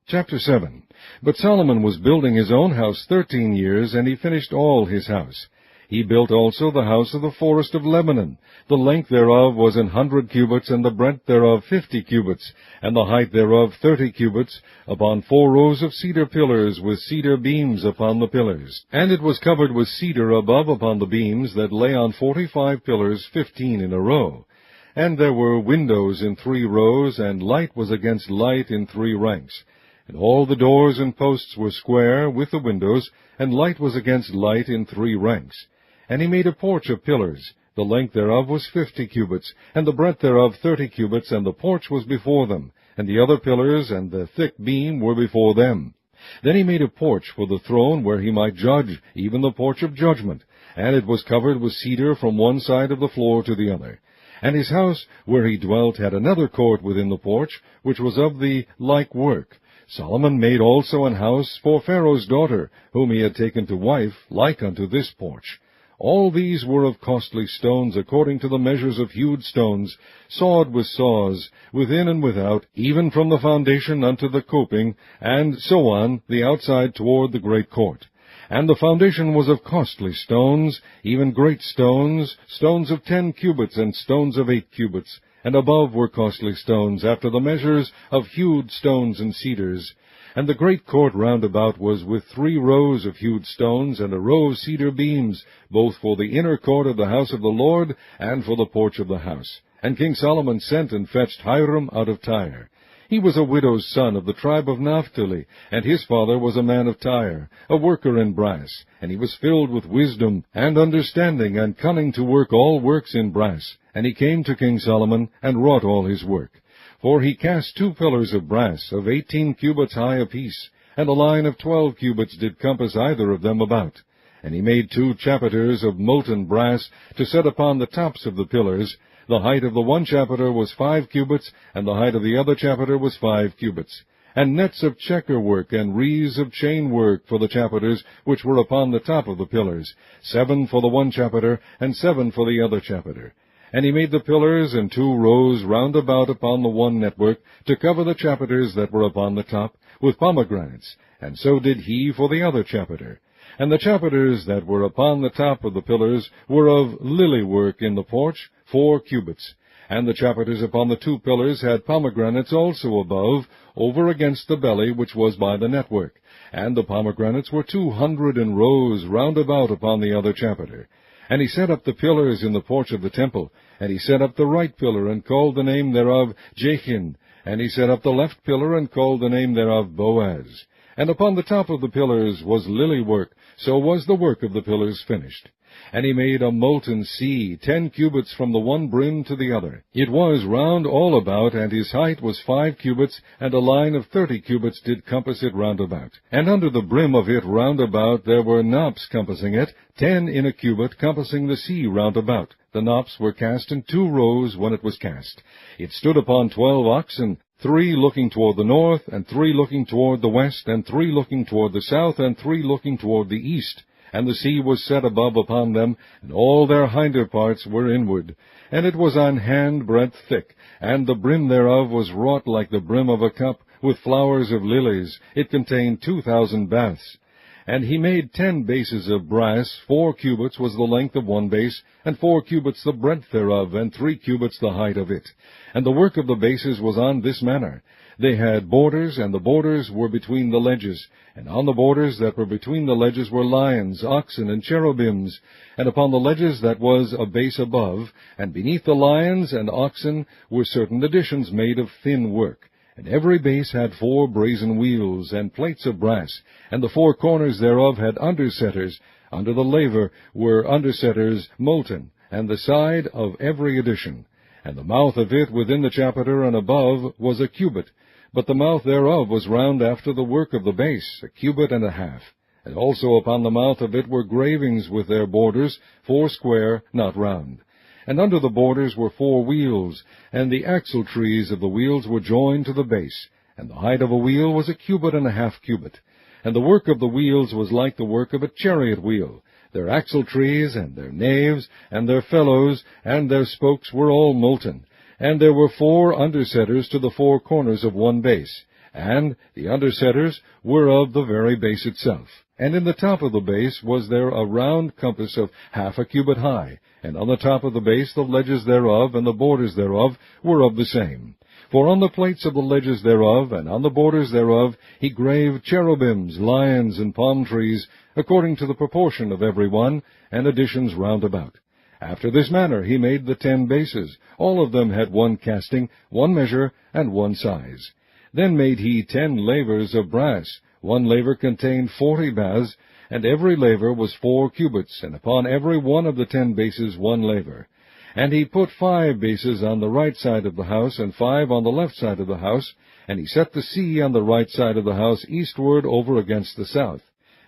Chapter 7. But Solomon was building his own house 13 years, and he finished all his house. He built also the house of the forest of Lebanon. The length thereof was 100 cubits, and the breadth thereof 50 cubits, and the height thereof 30 cubits, upon 4 rows of cedar pillars, with cedar beams upon the pillars. And it was covered with cedar above upon the beams, that lay on 45 pillars, 15 in a row. And there were windows in 3 rows, and light was against light in 3 ranks. And all the doors and posts were square, with the windows, and light was against light in 3 ranks. And he made a porch of pillars. The length thereof was 50 cubits, and the breadth thereof 30 cubits, and the porch was before them, and the other pillars and the thick beam were before them. Then he made a porch for the throne where he might judge, even the porch of judgment, and it was covered with cedar from one side of the floor to the other. And his house where he dwelt had another court within the porch, which was of the like work. Solomon made also an house for Pharaoh's daughter, whom he had taken to wife, like unto this porch. All these were of costly stones, according to the measures of hewed stones, sawed with saws, within and without, even from the foundation unto the coping, and so on, the outside toward the great court. And the foundation was of costly stones, even great stones, stones of 10 cubits, and stones of 8 cubits. And above were costly stones, after the measures of hewed stones and cedars. And the great court round about was with 3 rows of hewed stones, and a row of cedar beams, both for the inner court of the house of the Lord, and for the porch of the house. And King Solomon sent and fetched Hiram out of Tyre. He was a widow's son of the tribe of Naphtali, and his father was a man of Tyre, a worker in brass. And he was filled with wisdom, and understanding, and cunning to work all works in brass. And he came to King Solomon, and wrought all his work. For he cast 2 pillars of brass, of 18 cubits high apiece, and a line of 12 cubits did compass either of them about. And he made 2 chapiters of molten brass, to set upon the tops of the pillars. The height of the one chapiter was 5 cubits, and the height of the other chapiter was 5 cubits. And nets of checker work, and wreaths of chain work for the chapiters, which were upon the top of the pillars, 7 for the one chapiter, and 7 for the other chapiter. And he made the pillars in 2 rows round about upon the one network, to cover the chapiters that were upon the top, with pomegranates, and so did he for the other chapiter. And the chapiters that were upon the top of the pillars were of lily work in the porch, 4 cubits. And the chapiters upon the 2 pillars had pomegranates also above, over against the belly which was by the network. And the pomegranates were 200 in rows round about upon the other chapiter. And he set up the pillars in the porch of the temple, and he set up the right pillar, and called the name thereof Jachin, and he set up the left pillar, and called the name thereof Boaz. And upon the top of the pillars was lily work, so was the work of the pillars finished. And he made a molten sea, 10 cubits from the one brim to the other. It was round all about, and his height was 5 cubits, and a line of 30 cubits did compass it round about. And under the brim of it round about there were knops compassing it, 10 in a cubit, compassing the sea round about. The knops were cast in 2 rows when it was cast. It stood upon 12 oxen, 3 looking toward the north, and 3 looking toward the west, and 3 looking toward the south, and 3 looking toward the east. And the sea was set above upon them, and all their hinder parts were inward. And it was an hand breadth thick, and the brim thereof was wrought like the brim of a cup, with flowers of lilies. It contained 2,000 baths. And he made 10 bases of brass, 4 cubits was the length of one base, and 4 cubits the breadth thereof, and 3 cubits the height of it. And the work of the bases was on this manner. They had borders, and the borders were between the ledges. And on the borders that were between the ledges were lions, oxen, and cherubims. And upon the ledges that was a base above, and beneath the lions and oxen, were certain additions made of thin work. And every base had 4 brazen wheels, and plates of brass, and the 4 corners thereof had undersetters. Under the laver were undersetters molten, and the side of every addition. And the mouth of it within the chapiter and above was a cubit, but the mouth thereof was round after the work of the base, a cubit and a half. And also upon the mouth of it were gravings with their borders, 4 square, not round. And under the borders were 4 wheels, and the axle trees of the wheels were joined to the base. And the height of a wheel was a cubit and a half cubit. And the work of the wheels was like the work of a chariot wheel. Their axle trees, and their naves, and their felloes, and their spokes were all molten. And there were 4 undersetters to the 4 corners of one base. and the undersetters were of the very base itself. And in the top of the base was there a round compass of 1/2 cubit high, and on the top of the base the ledges thereof and the borders thereof were of the same. For on the plates of the ledges thereof, and on the borders thereof, he graved cherubims, lions, and palm trees, according to the proportion of every one, and additions round about. After this manner he made the 10 bases. All of them had one casting, one measure, and one size. Then made he 10 lavers of brass. One laver contained 40 baths, and every laver was 4 cubits, and upon every one of the 10 bases 1 laver. And he put 5 bases on the right side of the house, and 5 on the left side of the house, and he set the sea on the right side of the house eastward over against the south.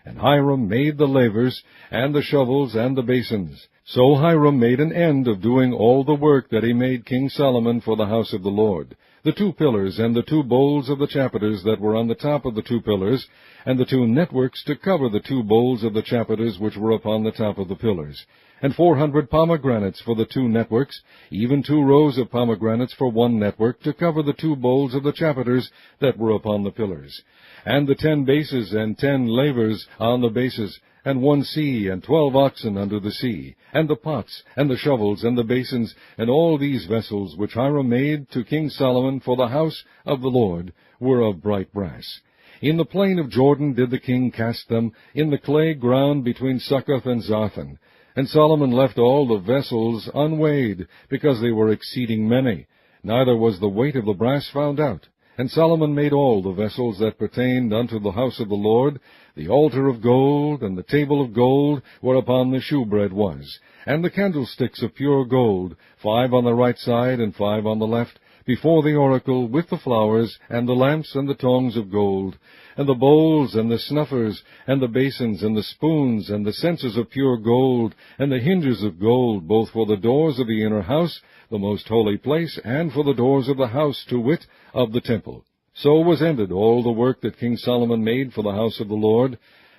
And Hiram made the lavers, and the shovels, and the basins. So Hiram made an end of doing all the work that he made King Solomon for the house of the Lord, the 2 pillars, and the 2 bowls of the chapiters that were on the top of the 2 pillars, and the 2 networks to cover the 2 bowls of the chapiters which were upon the top of the pillars, and 400 pomegranates for the 2 networks, even 2 rows of pomegranates for 1 network to cover the 2 bowls of the chapiters that were upon the pillars, and the 10 bases and 10 lavers on the bases, and 1 sea, and 12 oxen under the sea, and the pots, and the shovels, and the basins, and all these vessels which Hiram made to King Solomon for the house of the Lord were of bright brass. In the plain of Jordan did the king cast them, in the clay ground between Succoth and Zarthan. And Solomon left all the vessels unweighed, because they were exceeding many. Neither was the weight of the brass found out. And Solomon made all the vessels that pertained unto the house of the Lord, the altar of gold, and the table of gold, whereupon the shewbread was, and the candlesticks of pure gold, 5 on the right side, and 5 on the left, before the oracle, with the flowers, and the lamps, and the tongs of gold, and the bowls, and the snuffers, and the basins, and the spoons, and the censers of pure gold, and the hinges of gold, both for the doors of the inner house, the most holy place, and for the doors of the house, to wit, of the temple. So was ended all the work that King Solomon made for the house of the Lord.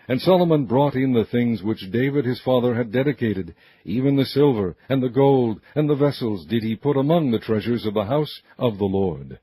And Solomon brought in the things which David his father had dedicated, even the silver, and the gold, and the vessels did he put among the treasures of the house of the Lord.